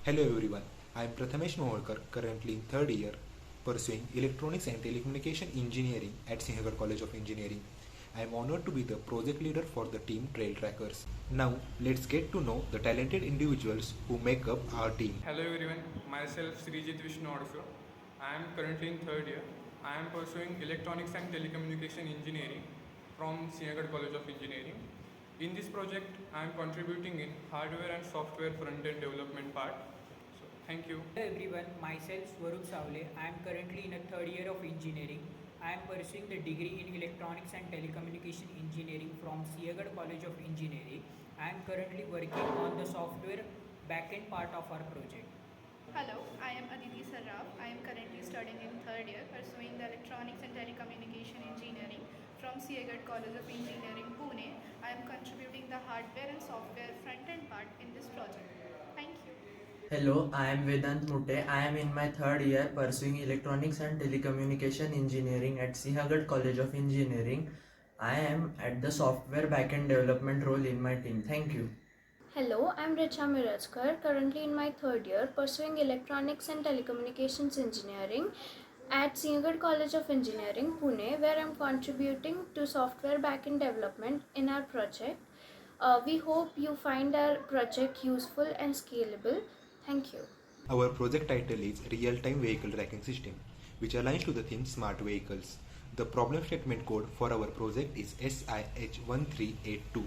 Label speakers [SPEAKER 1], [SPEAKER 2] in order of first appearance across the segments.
[SPEAKER 1] Hello everyone, I am Prathamesh Moholkar, currently in third year, pursuing Electronics and Telecommunication Engineering at Sinhagad College of Engineering. I am honored to be the project leader for the team Trail Trackers. Now, let's get to know the talented individuals who make up our team.
[SPEAKER 2] Hello everyone, myself Srijit Vishnu Odisha. I am currently in third year. I am pursuing Electronics and Telecommunication Engineering from Sinhagad College of Engineering. In this project, I am contributing in hardware and software front-end development part. So, thank you.
[SPEAKER 3] Hello everyone, myself Swarup Savle. I am currently in a third year of engineering. I am pursuing the degree in Electronics and Telecommunication Engineering from Siagad College of Engineering. I am currently working on the software backend part of our project.
[SPEAKER 4] Hello, I am Aditi Sarraf. I am currently studying in third year, pursuing the Electronics and Telecommunication Engineering from Siagad College of Engineering, Pune. I am contributing the hardware and software front-end part in this project. Thank you.
[SPEAKER 5] Hello, I am Vedant Mute. I am in my third year pursuing Electronics and Telecommunication Engineering at Sinhagad College of Engineering. I am at the software backend development role in my team. Thank you.
[SPEAKER 6] Hello, I'm Richa Mirajkar, currently in my third year, pursuing Electronics and Telecommunications Engineering at Sinhagad College of Engineering, Pune, where I'm contributing to software backend development in our project. We hope you find our project useful and scalable. Thank you.
[SPEAKER 1] Our project title is Real-Time Vehicle Tracking System, which aligns to the theme Smart Vehicles. The problem statement code for our project is SIH1382,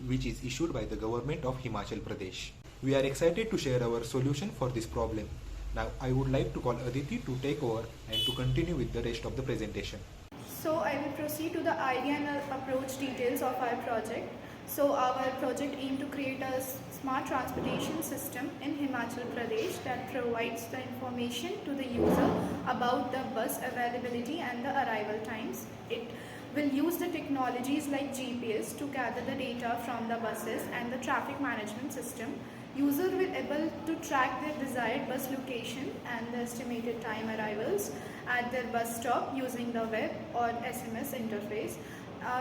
[SPEAKER 1] which is issued by the government of Himachal Pradesh. We are excited to share our solution for this problem. Now I would like to call Aditi to take over and to continue with the rest of the presentation.
[SPEAKER 4] So I will proceed to the idea and approach details of our project. So our project aims to create a smart transportation system in Himachal Pradesh that provides the information to the user about the bus availability and the arrival times. It will use the technologies like GPS to gather the data from the buses and the traffic management system. User will able to track their desired bus location and the estimated time arrivals at their bus stop using the web or SMS interface.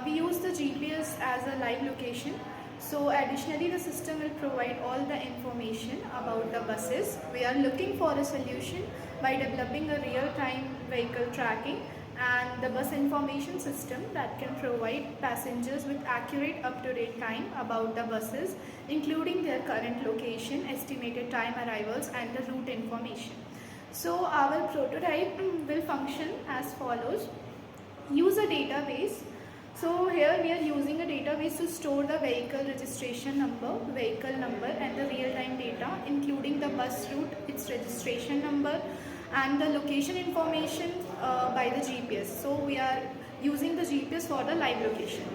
[SPEAKER 4] We use the GPS as a live location. So additionally, the system will provide all the information about the buses. We are looking for a solution by developing a real-time vehicle tracking and the bus information system that can provide passengers with accurate up-to-date time about the buses, including their current location, estimated time arrivals and the route information. So our prototype will function as follows. Use a database. So here we are using a database to store the vehicle registration number, vehicle number and the real-time data, including the bus route, its registration number and the location information by the GPS. So we are using the GPS for the live location.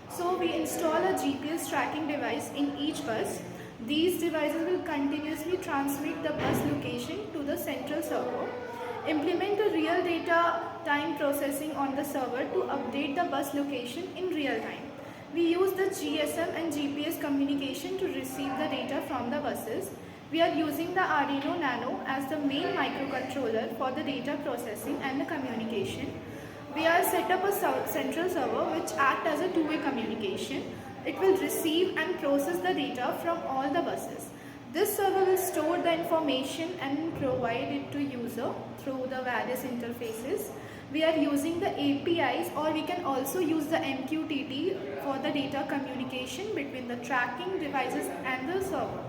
[SPEAKER 4] So we install a GPS tracking device in each bus. These devices will continuously transmit the bus location to the central server. Implement the real data time processing on the server to update the bus location in real time. We use the GSM and GPS communication to receive the data from the buses. We are using the Arduino Nano as the main microcontroller for the data processing and the communication. We are set up a central server which acts as a two-way communication. It will receive and process the data from all the buses. This server will store the information and provide it to user through the various interfaces. We are using the APIs, or we can also use the MQTT for the data communication between the tracking devices and the server.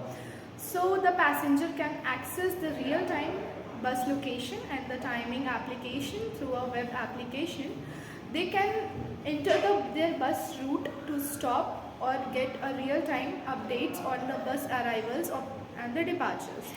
[SPEAKER 4] So the passenger can access the real-time bus location and the timing application through a web application. They can enter their bus route to stop or get a real-time updates on the bus arrivals and the departures.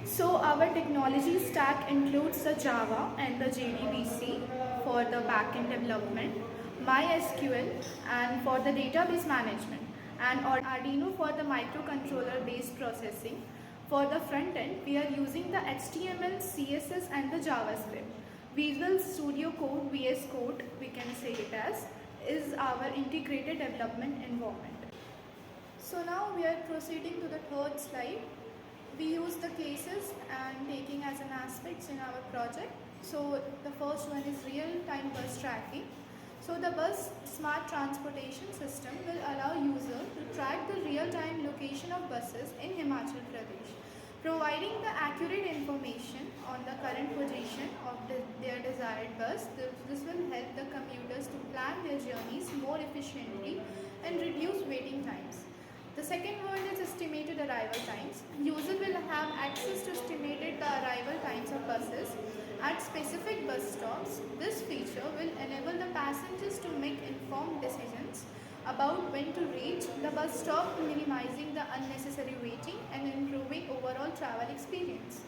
[SPEAKER 4] So our technology stack includes the Java and the JDBC for the backend development, MySQL and for the database management, and Arduino for the microcontroller based processing. For the front end, we are using the HTML, CSS and the JavaScript. Visual Studio Code, VS Code, we can say it as, is our integrated development environment. So now we are proceeding to the third slide. We use the cases and taking as an aspects in our project. So the first one is real-time bus tracking. So the bus smart transportation system will allow user to track the real-time location of buses in Himachal Pradesh. Providing the accurate information on the current position of their desired bus, this will help the commuters to plan their journeys more efficiently and reduce waiting times. The second one is estimated arrival times. User will have access to estimated the arrival times of buses at specific bus stops. This feature will enable the passengers to make informed decisions about when to reach the bus stop, minimizing the unnecessary waiting and improving overall travel experience.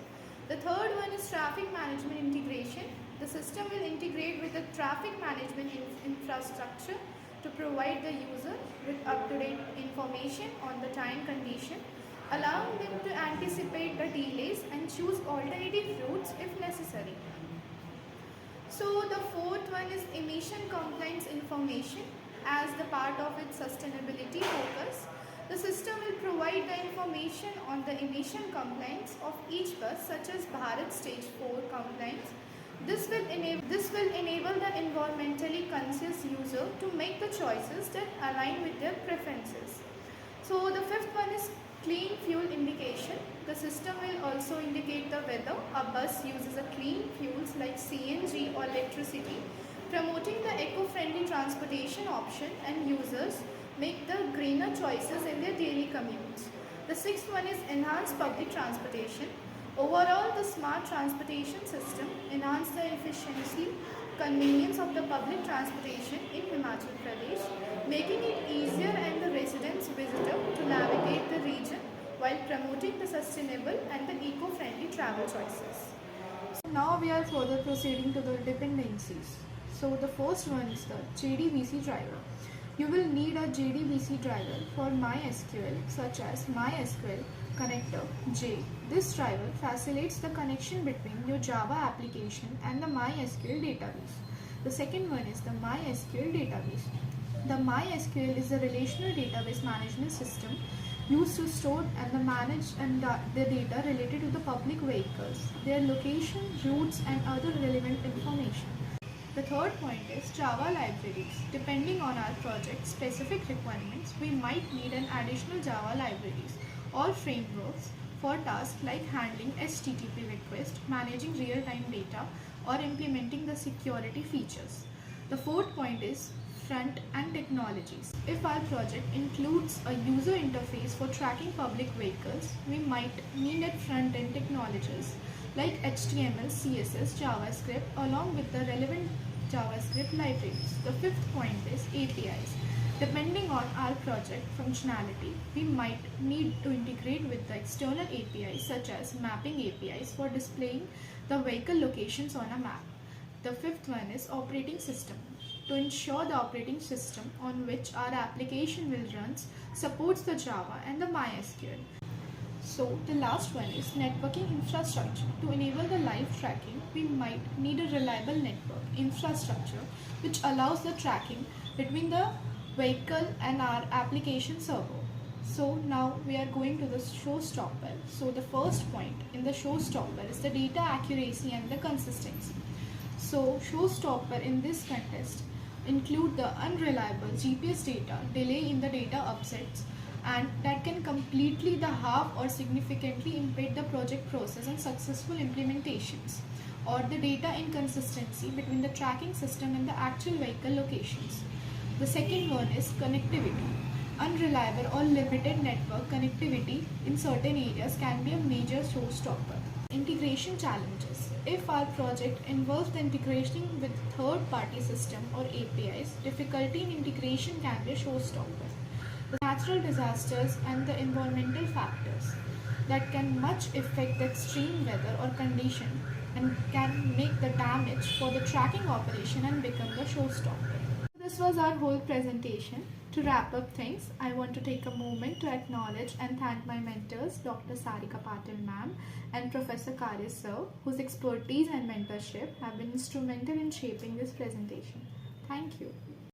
[SPEAKER 4] The third one is traffic management integration. The system will integrate with the traffic management infrastructure to provide the user with up-to-date information on the time condition, allowing them to anticipate the delays and choose alternative routes if necessary. So the fourth one is emission compliance information. As the part of its sustainability focus, the system will provide the information on the emission compliance of each bus, such as Bharat Stage 4 compliance. This will enable the environmentally conscious user to make the choices that align with their preferences. So the fifth one is clean fuel indication. The system will also indicate the whether a bus uses a clean fuels like CNG or electricity, promoting the eco-friendly transportation option, and users make the greener choices in their daily commutes. The sixth one is enhanced public transportation. Overall, the smart transportation system enhances the efficiency, convenience of the public transportation in Himachal Pradesh, making it easier and the residents visitor to navigate the region while promoting the sustainable and the eco-friendly travel choices. So now we are further proceeding to the dependencies. So the first one is the JDBC driver. You will need a JDBC driver for MySQL, such as MySQL Connector J. This driver facilitates the connection between your Java application and the MySQL database. The second one is the MySQL database. The MySQL is a relational database management system used to store and manage the data related to the public vehicles, their location, routes, and other relevant information. The third point is Java libraries. Depending on our project specific requirements, we might need an additional Java libraries or frameworks for tasks like handling HTTP requests, managing real-time data, or implementing the security features. The fourth point is front-end technologies. If our project includes a user interface for tracking public vehicles, we might need front-end technologies like HTML, CSS, JavaScript, along with the relevant JavaScript libraries. The fifth point is APIs. Depending on our project functionality, we might need to integrate with the external APIs such as mapping APIs for displaying the vehicle locations on a map. The fifth one is operating system. To ensure the operating system on which our application will run supports the Java and the MySQL. So the last one is networking infrastructure. To enable the live tracking, we might need a reliable network infrastructure which allows the tracking between the vehicle and our application server. So now we are going to the showstopper. So the first point in the showstopper is the data accuracy and the consistency. So showstopper in this contest include the unreliable GPS data, delay in the data upsets, and that can completely the half or significantly impede the project process and successful implementations, or the data inconsistency between the tracking system and the actual vehicle locations. The second one is connectivity. Unreliable or limited network connectivity in certain areas can be a major showstopper. Integration challenges. If our project involves the integration with third-party system or APIs, difficulty in integration can be a showstopper. The natural disasters and the environmental factors that can much affect the extreme weather or condition and can make the damage for the tracking operation and become the showstopper. This was our whole presentation. To wrap up things, I want to take a moment to acknowledge and thank my mentors, Dr. Sarika Patil ma'am and Professor Karya sir, whose expertise and mentorship have been instrumental in shaping this presentation. Thank you.